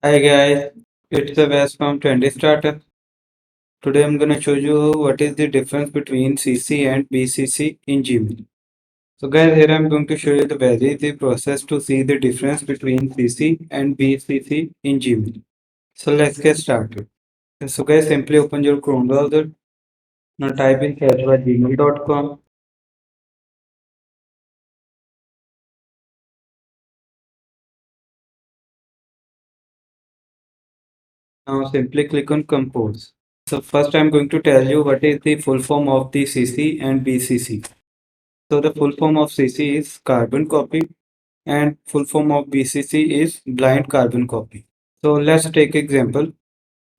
Hi guys, it's the West from Trendy Startup. Today I'm gonna show you what is the difference between CC and BCC in Gmail. So guys, here I'm going to show you the very easy process to see the difference between CC and BCC in Gmail. So let's get started. So guys, simply open your Chrome browser. Now type in search@gmail.com. Now simply click on Compose. So first I'm going to tell you what is the full form of the CC and BCC. So the full form of CC is carbon copy and full form of BCC is blind carbon copy. So let's take example.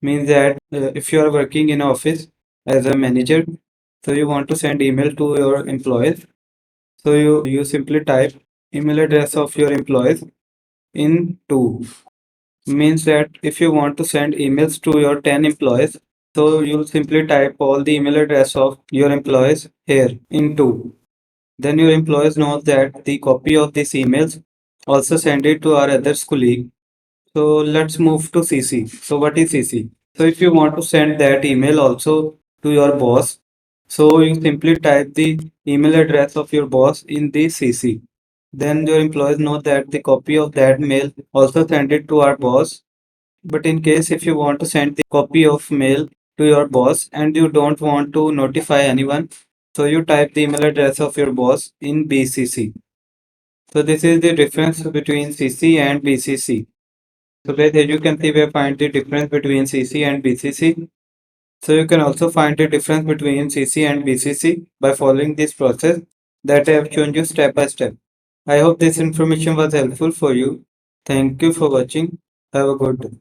Means that if you are working in office as a manager, so you want to send email to your employees. So you simply type email address of your employees in two. Means that if you want to send emails to your 10 employees, so you'll simply type all the email address of your employees here in two. Then your employees know that the copy of these emails also send it to our other colleague. So let's move to CC. So what is CC? So if you want to send that email also to your boss, so you simply type the email address of your boss in the CC. Then your employees know that the copy of that mail also send it to our boss. But in case if you want to send the copy of mail to your boss and you don't want to notify anyone, so you type the email address of your boss in BCC. So this is the difference between CC and BCC. So guys, as you can see, we have find the difference between CC and BCC. So you can also find the difference between CC and BCC by following this process that I have shown you step by step. I hope this information was helpful for you. Thank you for watching. Have a good day.